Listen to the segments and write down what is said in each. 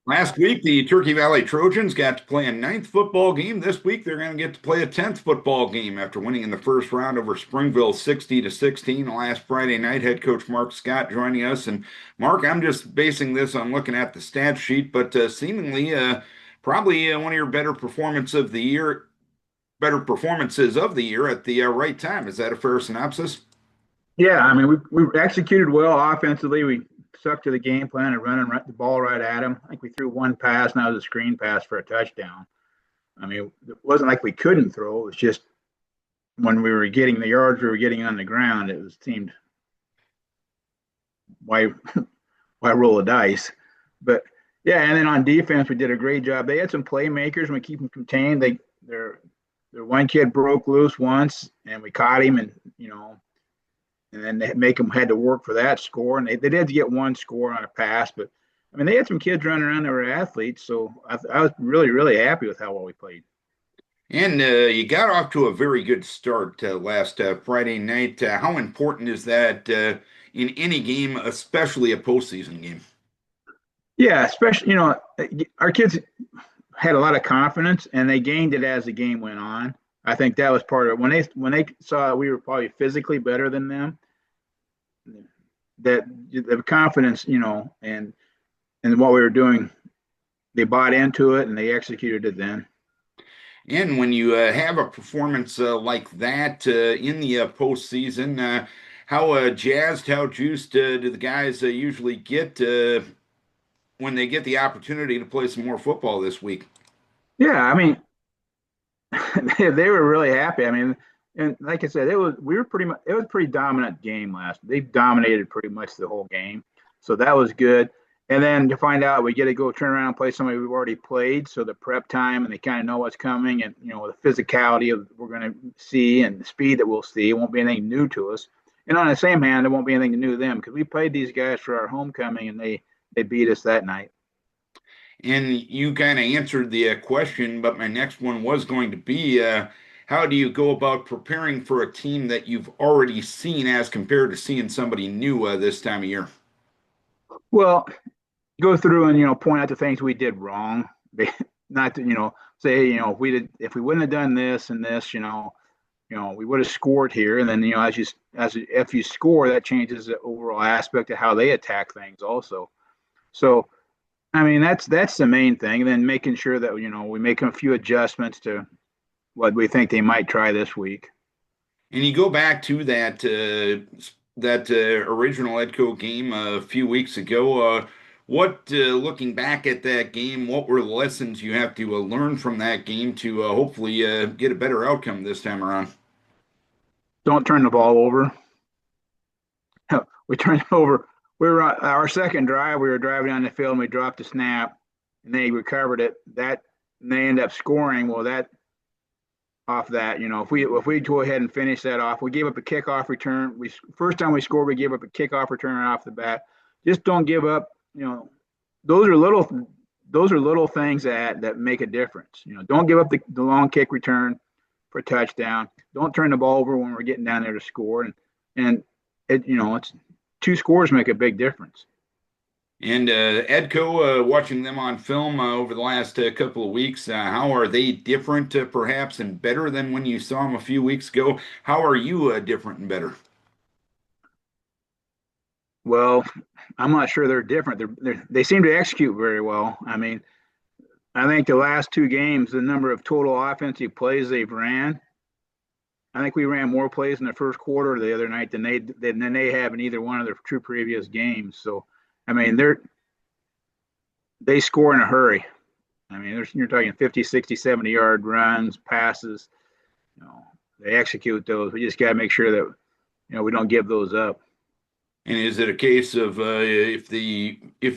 Last week, the Turkey Valley Trojans got to play a ninth football game. This week, they're going to get to play a 10th football game after winning in the first round over Springville 60-16 last Friday night. Head coach Mark Scott joining us. And Mark, I'm just basing this on looking at the stat sheet, but seemingly probably one of your better performances of the year at the right time. Is that a fair synopsis? Yeah, I mean, we executed well offensively. We stuck to the game plan and running the ball right at them. I think we threw one pass, and that was a screen pass for a touchdown. I mean, it wasn't like we couldn't throw. It was just when we were getting the yards we were getting on the ground, seemed why why roll the dice. But yeah, and then on defense, we did a great job. They had some playmakers, and we keep them contained. Their one kid broke loose once, and we caught him, and and then they make them had to work for that score. And they did get one score on a pass, but I mean, they had some kids running around that were athletes. So I was really, really happy with how well we played. And you got off to a very good start last Friday night. How important is that in any game, especially a postseason game? Yeah, especially, our kids had a lot of confidence and they gained it as the game went on. I think that was part of it. When they saw we were probably physically better than them, that the confidence, and what we were doing, they bought into it and they executed it then. And when you have a performance like that in the postseason, how jazzed, how juiced do the guys usually get when they get the opportunity to play some more football this week? Yeah, I mean, they were really happy. I mean, and like I said, it was a pretty dominant game last. They dominated pretty much the whole game, so that was good. And then to find out we get to go turn around and play somebody we've already played, so the prep time and they kind of know what's coming, and the physicality of we're going to see and the speed that we'll see, it won't be anything new to us. And on the same hand, it won't be anything new to them because we played these guys for our homecoming and they beat us that night. And you kind of answered the question, but my next one was going to be how do you go about preparing for a team that you've already seen as compared to seeing somebody new this time of year? Well, go through and point out the things we did wrong. They, not to say if we wouldn't have done this and this, we would have scored here. And then if you score, that changes the overall aspect of how they attack things also. So I mean that's the main thing. And then making sure that we make a few adjustments to what we think they might try this week. And you go back to that original Edco game a few weeks ago. What looking back at that game, what were the lessons you have to learn from that game to hopefully get a better outcome this time around? Don't turn the ball over. We turned it over. We were our second drive. We were driving down the field and we dropped the snap, and they recovered it. That and they end up scoring. Well, that off that, if we go ahead and finish that off, we gave up a kickoff return. We first time we scored, we gave up a kickoff return off the bat. Just don't give up. Those are little things that make a difference. Don't give up the long kick return for a touchdown. Don't turn the ball over when we're getting down there to score. And it's two scores make a big difference. And Edco, watching them on film over the last couple of weeks, how are they different, perhaps, and better than when you saw them a few weeks ago? How are you different and better? Well, I'm not sure they're different. They seem to execute very well. I mean, I think the last two games, the number of total offensive plays they've ran, I think we ran more plays in the first quarter the other night than they have in either one of their two previous games. So, I mean, they score in a hurry. I mean, you're talking 50, 60, 70-yard runs, passes. They execute those. We just got to make sure that we don't give those up. And is it a case of if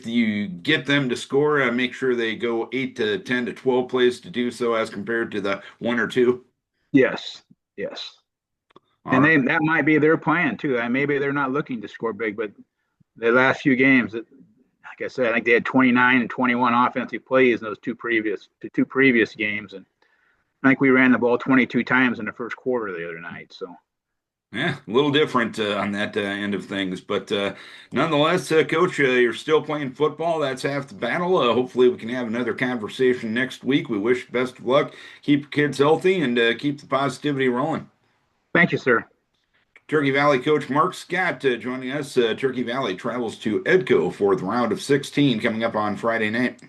you get them to score, make sure they go 8 to 10 to 12 plays to do so as compared to the one or two? Yes, yes. All And right. that might be their plan too. Maybe they're not looking to score big, but the last few games, like I said, I think they had 29 and 21 offensive plays in those two previous games, and I think we ran the ball 22 times in the first quarter the other night. So Yeah, a little different on that end of things, but nonetheless, Coach, you're still playing football. That's half the battle. Hopefully, we can have another conversation next week. We wish you best of luck. Keep your kids healthy and keep the positivity rolling. Thank you, sir. Turkey Valley coach Mark Scott joining us. Turkey Valley travels to Edco for the round of 16 coming up on Friday night.